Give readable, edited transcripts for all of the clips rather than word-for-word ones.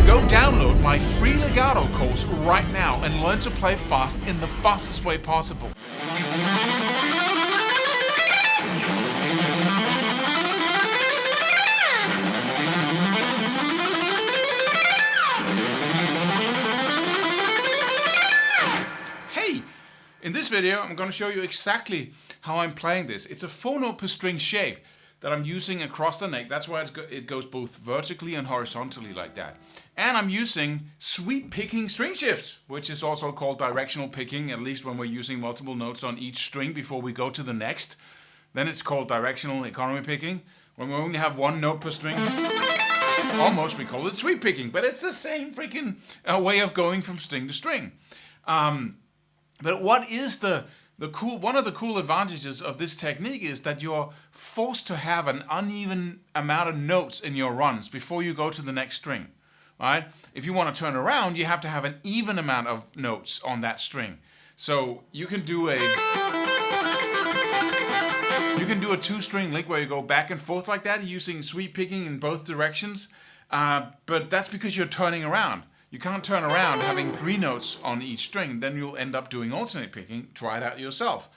Go download my free legato course right now and learn to play fast in the fastest way possible. Hey, in this video I'm going to show you exactly how I'm playing this. It's a 4-note per string shape that I'm using across the neck. That's why it goes both vertically and horizontally like that. And I'm using sweep picking string shifts, which is also called directional picking, at least when we're using multiple notes on each string before we go to the next. Then it's called directional economy picking. When we only have 1 note per string, almost we call it sweep picking, but it's the same freaking way of going from string to string. But what is one of the cool advantages of this technique is that you're forced to have an uneven amount of notes in your runs before you go to the next string, right? If you want to turn around, you have to have an even amount of notes on that string. So you can do a 2-string lick where you go back and forth like that using sweep picking in both directions, but that's because you're turning around. You can't turn around having 3 notes on each string, then you'll end up doing alternate picking. Try it out yourself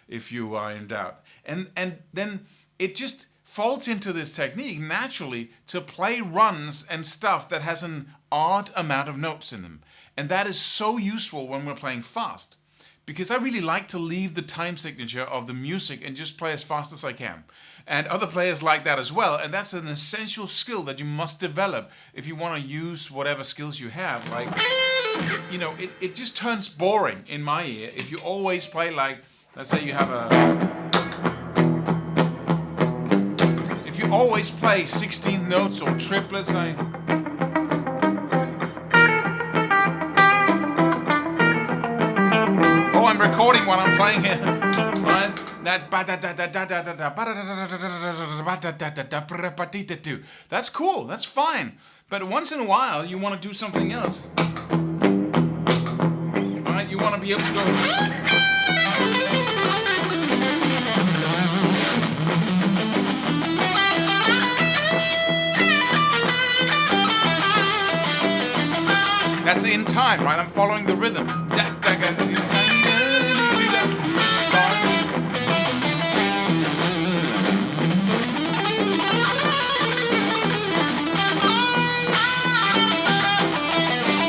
if you are in doubt. And then it just falls into this technique naturally to play runs and stuff that has an odd amount of notes in them. And that is so useful when we're playing fast, because I really like to leave the time signature of the music and just play as fast as I can. And other players like that as well, and that's an essential skill that you must develop if you want to use whatever skills you have. Like, you know, it just turns boring in my ear if you always play like, let's say you have if you always play 16 notes or triplets, I'm recording what I'm playing here, right? That's cool, that's fine. But once in a while, you want to do something else. Right? You want to be able to go. That's in time, right? I'm following the rhythm.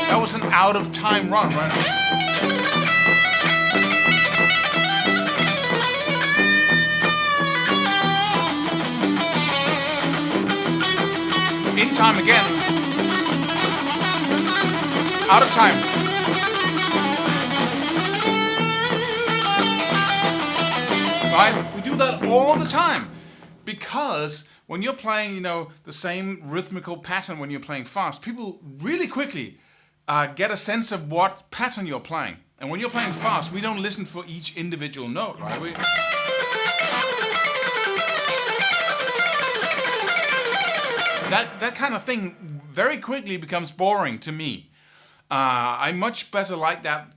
That was an out of time run, right? In time again. Out of time. Right? We do that all the time. Because when you're playing, you know, the same rhythmical pattern when you're playing fast, people really quickly get a sense of what pattern you're playing. And when you're playing fast, we don't listen for each individual note, right? That kind of thing very quickly becomes boring to me. I much better like that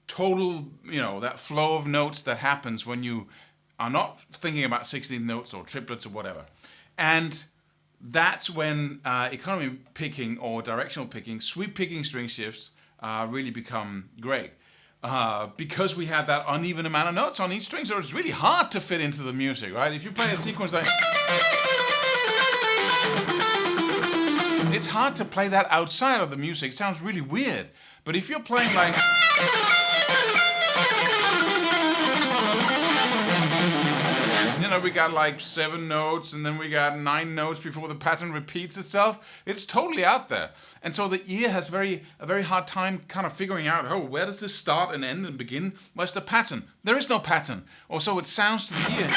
total, you know, that flow of notes that happens when you are not thinking about 16 notes or triplets or whatever. And that's when economy picking or directional picking, sweep picking string shifts really become great. Because we have that uneven amount of notes on each string, so it's really hard to fit into the music, right? If you play a sequence like... It's hard to play that outside of the music. It sounds really weird. But if you're playing like... You know, we got like 7 notes and then we got 9 notes before the pattern repeats itself. It's totally out there. And so the ear has a very hard time kind of figuring out, oh, where does this start and end and begin? Where's the pattern? There is no pattern. Or so it sounds to the ear.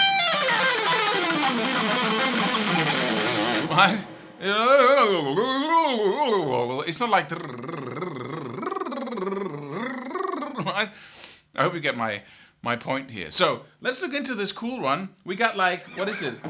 Right? It's not like... Right? I hope you get my point here. So let's look into this cool run. We got like, what is it? We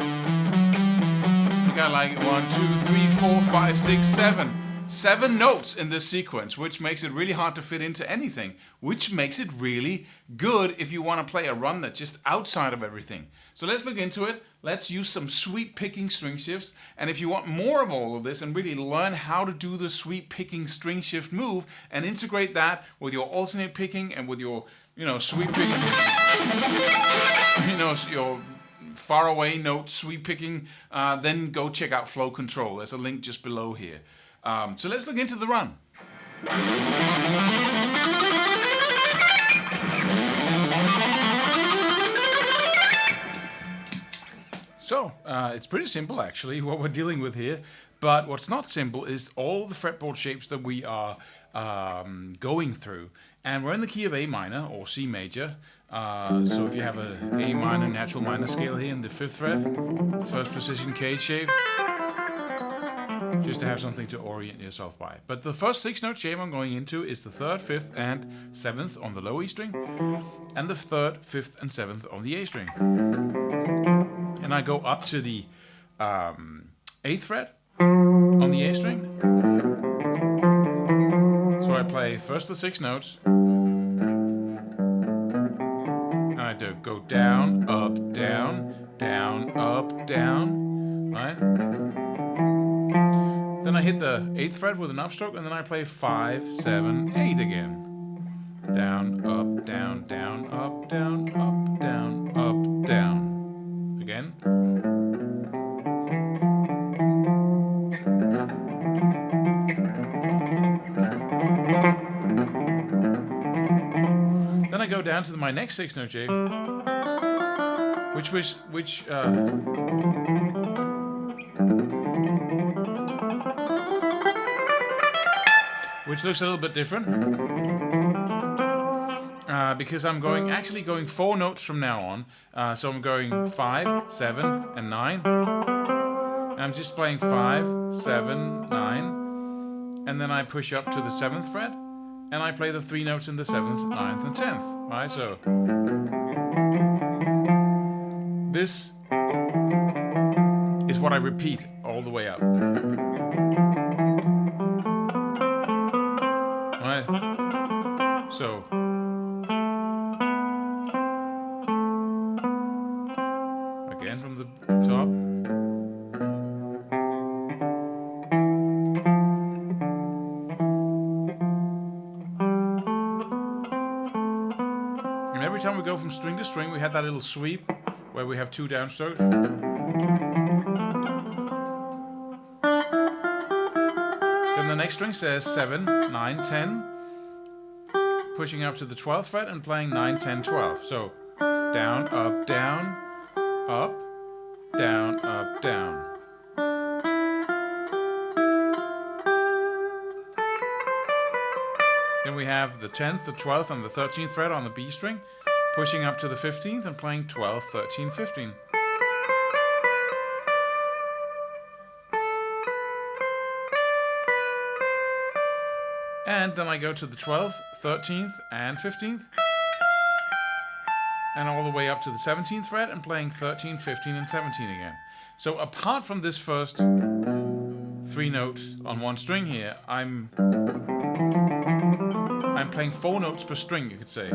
got like 1, 2, 3, 4, 5, 6, 7. 7 notes in this sequence, which makes it really hard to fit into anything, which makes it really good if you want to play a run that's just outside of everything. So let's look into it. let's use some sweep picking string shifts. And if you want more of all of this and really learn how to do the sweep picking string shift move and integrate that with your alternate picking and with your, sweep picking, your far away note sweep picking, then go check out Flow Control. There's a link just below here. So let's look into the run. So, it's pretty simple actually, what we're dealing with here. But what's not simple is all the fretboard shapes that we are going through. And we're in the key of A minor or C major. So if you have a A minor natural minor scale here in the 5th fret, first position K shape, just to have something to orient yourself by. But the first 6-note shape I'm going into is the 3rd, 5th, and 7th on the low E string, and the 3rd, 5th, and 7th on the A string. And I go up to the 8th fret on the A string. So I play first the 6 notes, and I do go down, up, down, down, up, down, right? Then I hit the 8th fret with an upstroke, and then I play 5, 7, 8 again. Down, up, down, down, up, down, up, down, up, down. Again. Then I go down to my next 6-note shape, which looks a little bit different, because I'm actually going 4 notes from now on. So I'm going 5, 7, and 9. And I'm just playing 5, 7, 9, and then I push up to the 7th fret, and I play the 3 notes in the 7th, 9th, and 10th. Right? So this is what I repeat all the way up. Right? So again from the top. And every time we go from string to string, we have that little sweep where we have 2 downstrokes. Then the next string says 7, 9, 10, pushing up to the 12th fret and playing 9, 10, 12. So down, up, down, up, down, up, down. Then we have the 10th, the 12th, and the 13th fret on the B string, pushing up to the 15th and playing 12, 13, 15. And then I go to the 12th, 13th, and 15th, and all the way up to the 17th fret and playing 13, 15, and 17 again. So apart from this first 3 notes on one string here, I'm playing 4 notes per string, you could say. I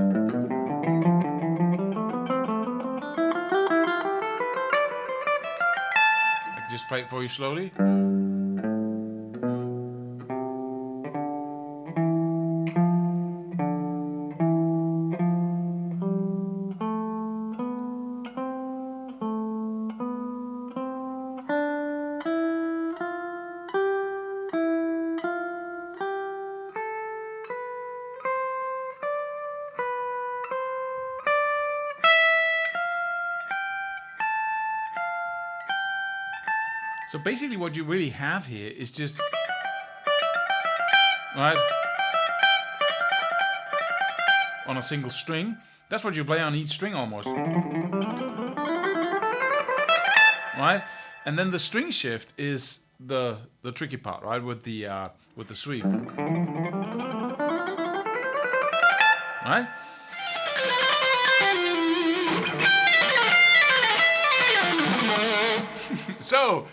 can just play it for you slowly. So basically what you really have here is just, right, on a single string. That's what you play on each string almost. Right? And then the string shift is the tricky part, right, with the sweep. Right? So,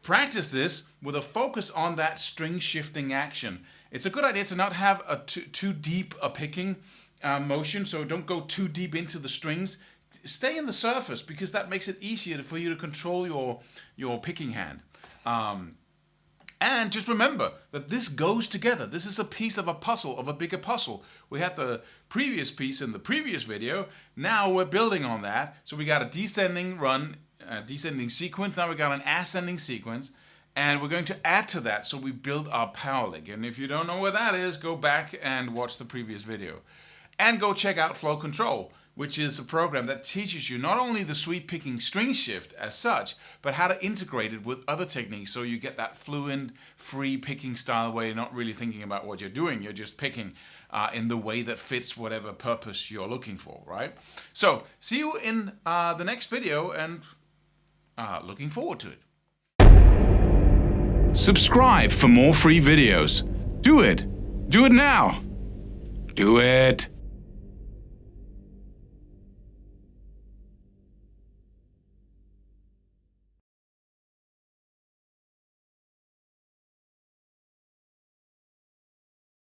practice this with a focus on that string shifting action. It's a good idea to not have a too deep a picking motion, so don't go too deep into the strings. stay in the surface, because that makes it easier for you to control your picking hand. And just remember that this goes together. This is a piece of a puzzle, of a bigger puzzle. We had the previous piece in the previous video. Now we're building on that. So we got a descending run, a descending sequence. Now we got an ascending sequence. And we're going to add to that, so we build our power lick. And if you don't know what that is, go back and watch the previous video. And go check out Flow Control, which is a program that teaches you not only the sweep picking string shift as such, but how to integrate it with other techniques so you get that fluent, free picking style where you're not really thinking about what you're doing. You're just picking in the way that fits whatever purpose you're looking for, right? So, see you in the next video, and looking forward to it. Subscribe for more free videos. Do it. Do it now. Do it.